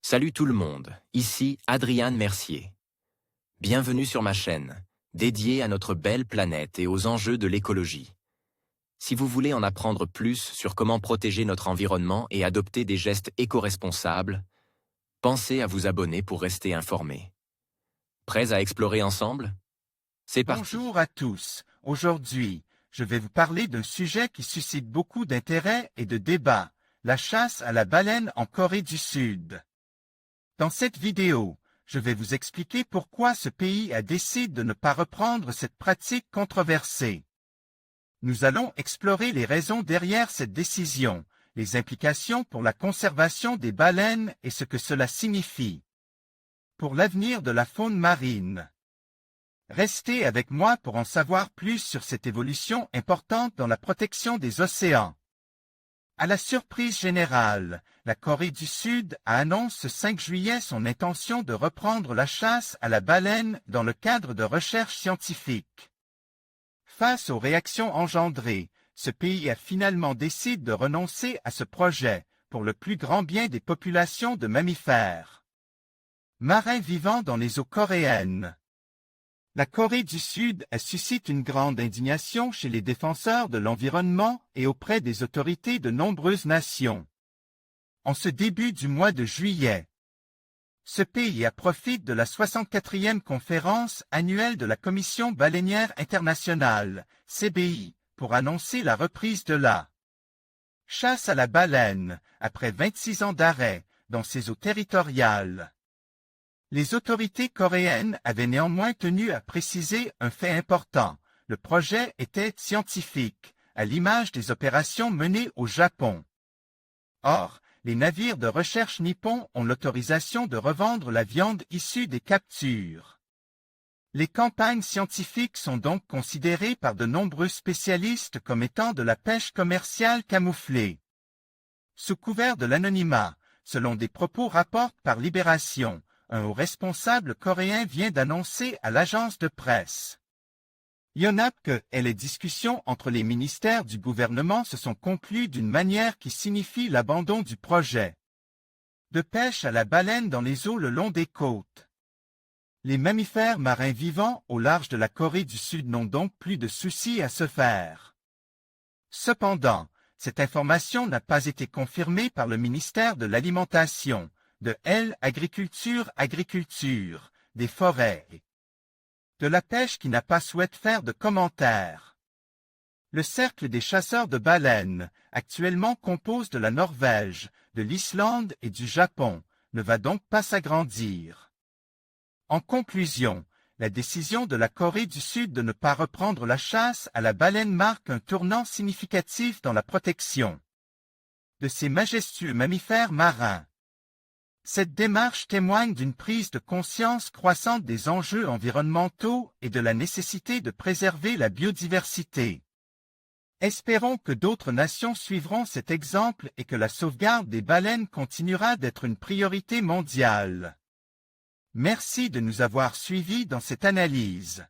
Salut tout le monde, ici Adrian Mercier. Bienvenue sur ma chaîne, dédiée à notre belle planète et aux enjeux de l'écologie. Si vous voulez en apprendre plus sur comment protéger notre environnement et adopter des gestes éco-responsables, pensez à vous abonner pour rester informé. Prêts à explorer ensemble? C'est parti. Bonjour à tous. Aujourd'hui, je vais vous parler d'un sujet qui suscite beaucoup d'intérêt et de débat, la chasse à la baleine en Corée du Sud. Dans cette vidéo, je vais vous expliquer pourquoi ce pays a décidé de ne pas reprendre cette pratique controversée. Nous allons explorer les raisons derrière cette décision, les implications pour la conservation des baleines et ce que cela signifie pour l'avenir de la faune marine. Restez avec moi pour en savoir plus sur cette évolution importante dans la protection des océans. À la surprise générale, la Corée du Sud a annoncé ce 5 juillet son intention de reprendre la chasse à la baleine dans le cadre de recherches scientifiques. Face aux réactions engendrées, ce pays a finalement décidé de renoncer à ce projet pour le plus grand bien des populations de mammifères marins vivant dans les eaux coréennes. La Corée du Sud suscite une grande indignation chez les défenseurs de l'environnement et auprès des autorités de nombreuses nations. En ce début du mois de juillet, ce pays profite de la 64e conférence annuelle de la Commission baleinière internationale, CBI, pour annoncer la reprise de la chasse à la baleine, après 26 ans d'arrêt, dans ses eaux territoriales. Les autorités coréennes avaient néanmoins tenu à préciser un fait important. Le projet était scientifique, à l'image des opérations menées au Japon. Or, les navires de recherche nippons ont l'autorisation de revendre la viande issue des captures. Les campagnes scientifiques sont donc considérées par de nombreux spécialistes comme étant de la pêche commerciale camouflée. Sous couvert de l'anonymat, selon des propos rapportés par Libération, un haut responsable coréen vient d'annoncer à l'agence de presse Yonhap que les discussions entre les ministères du gouvernement se sont conclues d'une manière qui signifie l'abandon du projet de pêche à la baleine dans les eaux le long des côtes. Les mammifères marins vivants au large de la Corée du Sud n'ont donc plus de soucis à se faire. Cependant, cette information n'a pas été confirmée par le ministère de l'Alimentation, de l'Agriculture, des Forêts, de la Pêche qui n'a pas souhaité faire de commentaires. Le cercle des chasseurs de baleines, actuellement compose de la Norvège, de l'Islande et du Japon, ne va donc pas s'agrandir. En conclusion, la décision de la Corée du Sud de ne pas reprendre la chasse à la baleine marque un tournant significatif dans la protection de ces majestueux mammifères marins. Cette démarche témoigne d'une prise de conscience croissante des enjeux environnementaux et de la nécessité de préserver la biodiversité. Espérons que d'autres nations suivront cet exemple et que la sauvegarde des baleines continuera d'être une priorité mondiale. Merci de nous avoir suivis dans cette analyse.